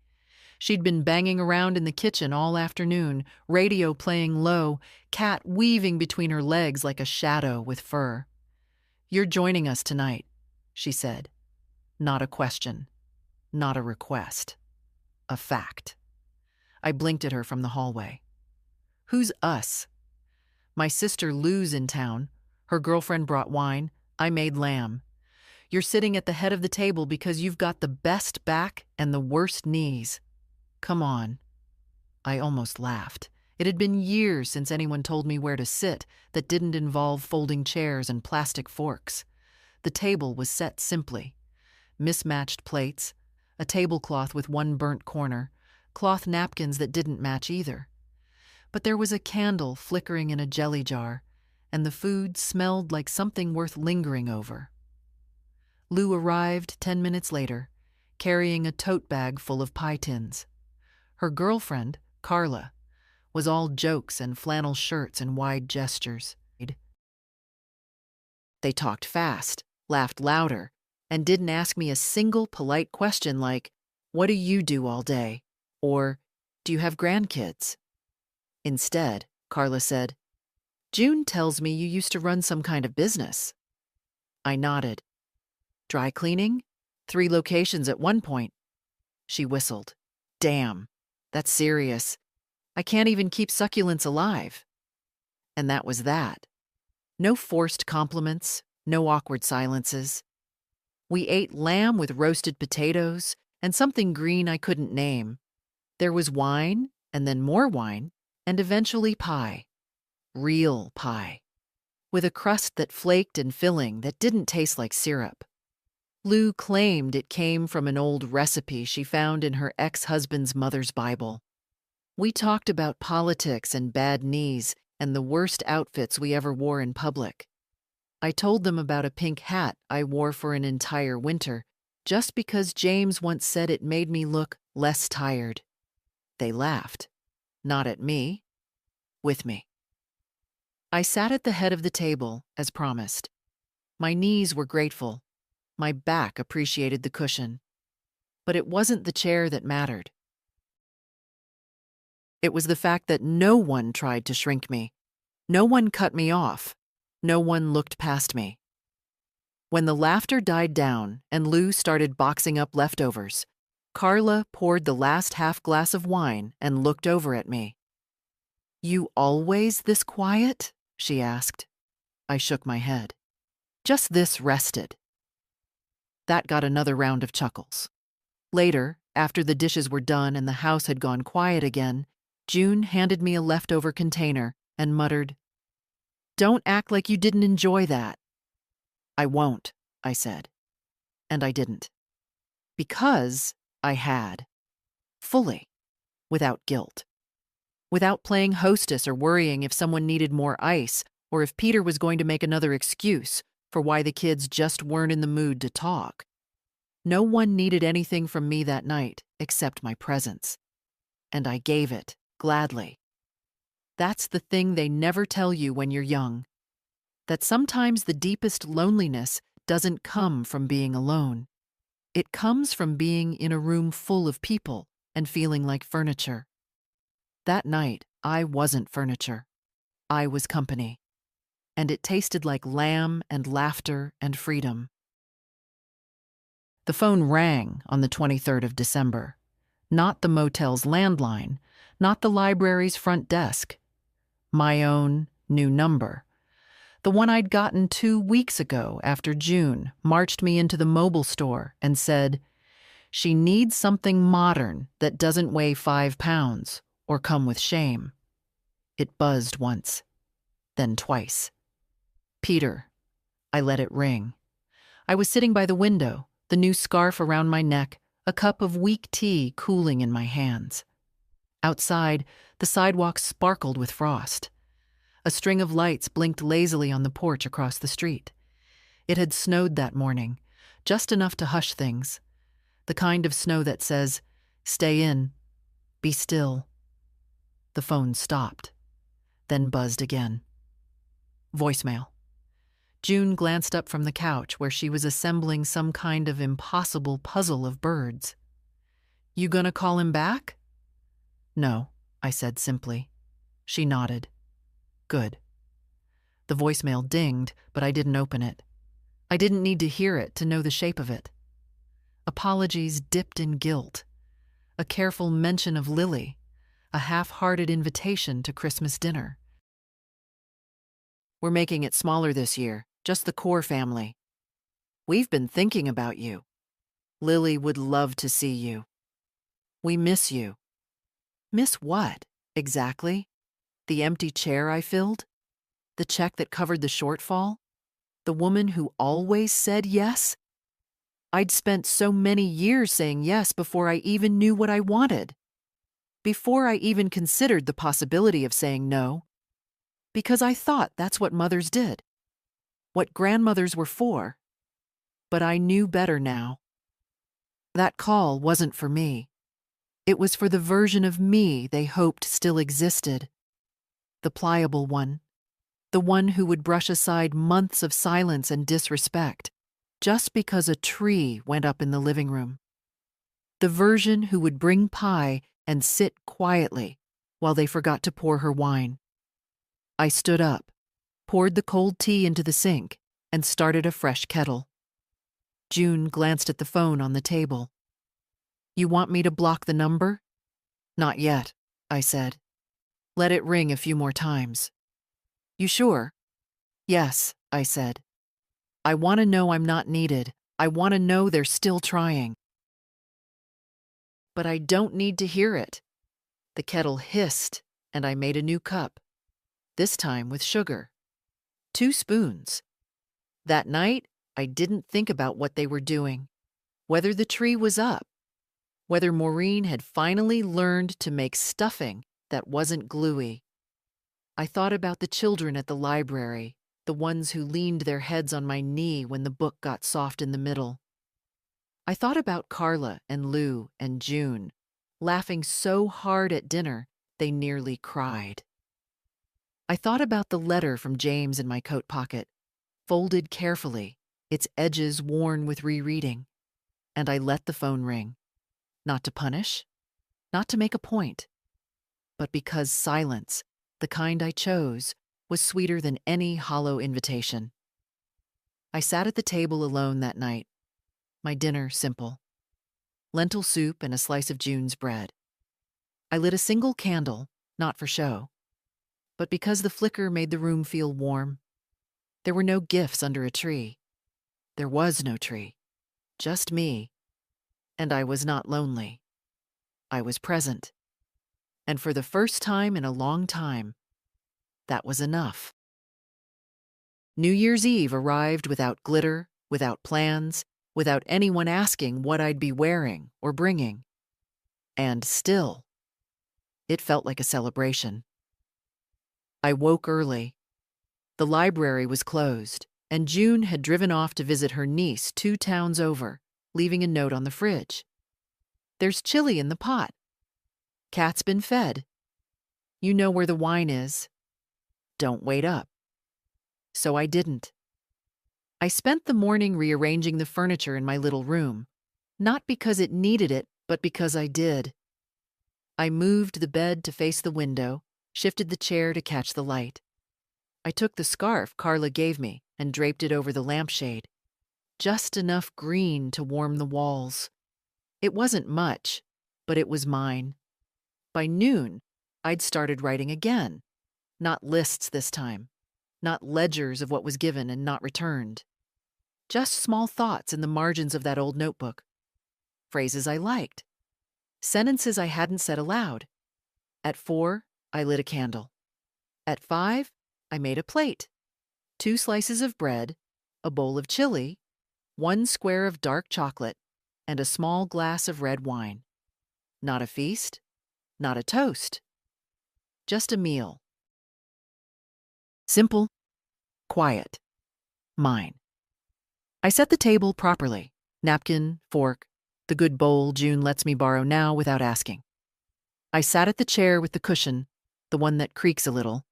She'd been banging around in the kitchen all afternoon, radio playing low, cat weaving between her legs like a shadow with fur. "You're joining us tonight," she said. Not a question. Not a request. A fact. I blinked at her from the hallway. "Who's us?" "My sister Lou's in town. Her girlfriend brought wine. I made lamb. You're sitting at the head of the table because you've got the best back and the worst knees. Come on." I almost laughed. It had been years since anyone told me where to sit that didn't involve folding chairs and plastic forks. The table was set simply. Mismatched plates, a tablecloth with one burnt corner, cloth napkins that didn't match either. But there was a candle flickering in a jelly jar, and the food smelled like something worth lingering over. Lou arrived 10 minutes later, carrying a tote bag full of pie tins. Her girlfriend, Carla, was all jokes and flannel shirts and wide gestures. They talked fast, laughed louder, and didn't ask me a single polite question like, "What do you do all day?" or "Do you have grandkids?" Instead, Carla said, "June tells me you used to run some kind of business." I nodded. "Dry cleaning? 3 locations at one point." She whistled. "Damn, that's serious. I can't even keep succulents alive." And that was that. No forced compliments, no awkward silences. We ate lamb with roasted potatoes and something green I couldn't name. There was wine, and then more wine, and eventually pie. Real pie. With a crust that flaked and filling that didn't taste like syrup. Lou claimed it came from an old recipe she found in her ex-husband's mother's Bible. We talked about politics and bad knees and the worst outfits we ever wore in public. I told them about a pink hat I wore for an entire winter, just because James once said it made me look less tired. They laughed. Not at me. With me. I sat at the head of the table, as promised. My knees were grateful. My back appreciated the cushion. But it wasn't the chair that mattered. It was the fact that no one tried to shrink me. No one cut me off. No one looked past me. When the laughter died down and Lou started boxing up leftovers, Carla poured the last half glass of wine and looked over at me. "You always this quiet?" she asked. I shook my head. Just this rested. That got another round of chuckles. Later, after the dishes were done and the house had gone quiet again, June handed me a leftover container and muttered, "Don't act like you didn't enjoy that." "I won't," I said. And I didn't. Because I had. Fully. Without guilt. Without playing hostess or worrying if someone needed more ice or if Peter was going to make another excuse for why the kids just weren't in the mood to talk. No one needed anything from me that night except my presence. And I gave it, gladly. That's the thing they never tell you when you're young. That sometimes the deepest loneliness doesn't come from being alone. It comes from being in a room full of people and feeling like furniture. That night, I wasn't furniture. I was company. And it tasted like lamb and laughter and freedom. The phone rang on the 23rd of December. Not the motel's landline, not the library's front desk. My own new number. The one I'd gotten 2 weeks ago after June marched me into the mobile store and said, "She needs something modern that doesn't weigh 5 pounds or come with shame." It buzzed once, then twice. Peter. I let it ring. I was sitting by the window, the new scarf around my neck, a cup of weak tea cooling in my hands. Outside, the sidewalk sparkled with frost. A string of lights blinked lazily on the porch across the street. It had snowed that morning, just enough to hush things. The kind of snow that says, "Stay in, be still." The phone stopped, then buzzed again. Voicemail. June glanced up from the couch where she was assembling some kind of impossible puzzle of birds. "You gonna call him back?" "No," I said simply. She nodded. "Good." The voicemail dinged, but I didn't open it. I didn't need to hear it to know the shape of it. Apologies dipped in guilt. A careful mention of Lily. A half-hearted invitation to Christmas dinner. "We're making it smaller this year, just the core family. We've been thinking about you. Lily would love to see you. We miss you." Miss what, exactly? The empty chair I filled? The check that covered the shortfall? The woman who always said yes? I'd spent so many years saying yes before I even knew what I wanted. Before I even considered the possibility of saying no. Because I thought that's what mothers did. What grandmothers were for. But I knew better now. That call wasn't for me. It was for the version of me they hoped still existed. The pliable one. The one who would brush aside months of silence and disrespect just because a tree went up in the living room. The version who would bring pie and sit quietly while they forgot to pour her wine. I stood up, poured the cold tea into the sink, and started a fresh kettle. June glanced at the phone on the table. "You want me to block the number?" "Not yet," I said. "Let it ring a few more times." "You sure?" "Yes," I said. "I want to know I'm not needed. I want to know they're still trying." "But I don't need to hear it." The kettle hissed, and I made a new cup. This time with sugar. 2 spoons. That night, I didn't think about what they were doing. Whether the tree was up. Whether Maureen had finally learned to make stuffing that wasn't gluey. I thought about the children at the library, the ones who leaned their heads on my knee when the book got soft in the middle. I thought about Carla and Lou and June, laughing so hard at dinner they nearly cried. I thought about the letter from James in my coat pocket, folded carefully, its edges worn with rereading, and I let the phone ring. Not to punish, not to make a point, but because silence, the kind I chose, was sweeter than any hollow invitation. I sat at the table alone that night, my dinner simple. Lentil soup and a slice of June's bread. I lit a single candle, not for show, but because the flicker made the room feel warm. There were no gifts under a tree. There was no tree, just me. And I was not lonely. I was present. And for the first time in a long time, that was enough. New Year's Eve arrived without glitter, without plans, without anyone asking what I'd be wearing or bringing. And still, it felt like a celebration. I woke early. The library was closed, and June had driven off to visit her niece 2 towns over, leaving a note on the fridge. "There's chili in the pot. Cat's been fed. You know where the wine is. Don't wait up." So I didn't. I spent the morning rearranging the furniture in my little room, not because it needed it, but because I did. I moved the bed to face the window, shifted the chair to catch the light. I took the scarf Carla gave me and draped it over the lampshade. Just enough green to warm the walls. It wasn't much, but it was mine. By noon, I'd started writing again. Not lists this time. Not ledgers of what was given and not returned. Just small thoughts in the margins of that old notebook. Phrases I liked. Sentences I hadn't said aloud. At 4, I lit a candle. At 5, I made a plate. 2 slices of bread, a bowl of chili, 1 square of dark chocolate, and a small glass of red wine. Not a feast, not a toast. Just a meal. Simple, quiet, mine. I set the table properly. Napkin, fork, the good bowl June lets me borrow now without asking. I sat at the chair with the cushion, the one that creaks a little,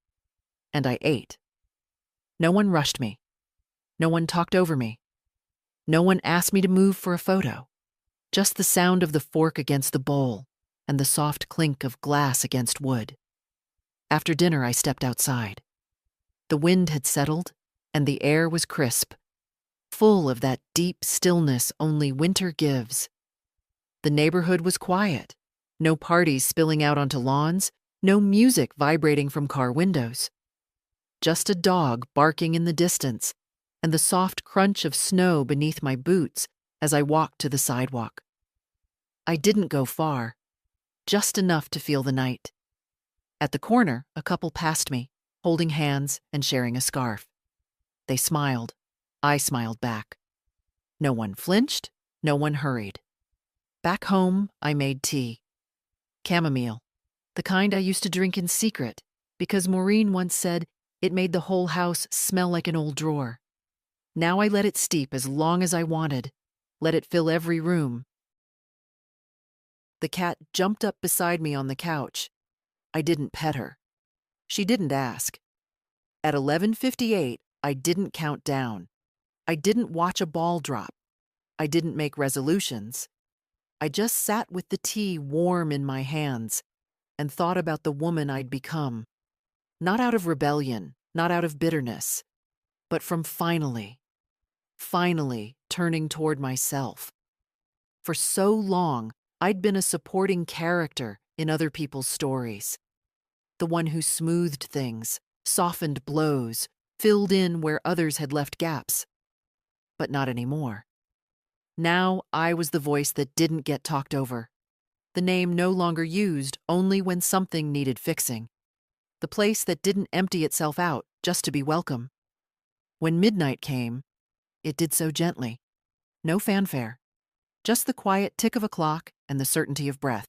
and I ate. No one rushed me. No one talked over me. No one asked me to move for a photo. Just the sound of the fork against the bowl and the soft clink of glass against wood. After dinner, I stepped outside. The wind had settled, and the air was crisp, full of that deep stillness only winter gives. The neighborhood was quiet. No parties spilling out onto lawns, no music vibrating from car windows. Just a dog barking in the distance, and the soft crunch of snow beneath my boots as I walked to the sidewalk. I didn't go far, just enough to feel the night. At the corner, a couple passed me, holding hands and sharing a scarf. They smiled. I smiled back. No one flinched, no one hurried. Back home, I made tea. Chamomile, the kind I used to drink in secret, because Maureen once said it made the whole house smell like an old drawer. Now I let it steep as long as I wanted, let it fill every room. The cat jumped up beside me on the couch. I didn't pet her. She didn't ask. At 11:58, I didn't count down. I didn't watch a ball drop. I didn't make resolutions. I just sat with the tea warm in my hands and thought about the woman I'd become. Not out of rebellion, not out of bitterness, but from finally turning toward myself. For so long, I'd been a supporting character in other people's stories. The one who smoothed things, softened blows, filled in where others had left gaps. But not anymore. Now I was the voice that didn't get talked over. The name no longer used only when something needed fixing. The place that didn't empty itself out just to be welcome. When midnight came, it did so gently. No fanfare. Just the quiet tick of a clock and the certainty of breath.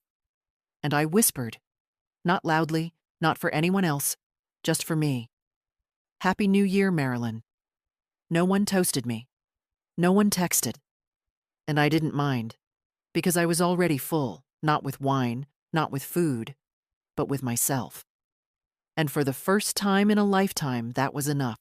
And I whispered, not loudly, not for anyone else, just for me. Happy New Year, Marilyn. No one toasted me. No one texted. And I didn't mind, because I was already full, not with wine, not with food, but with myself. And for the first time in a lifetime, that was enough.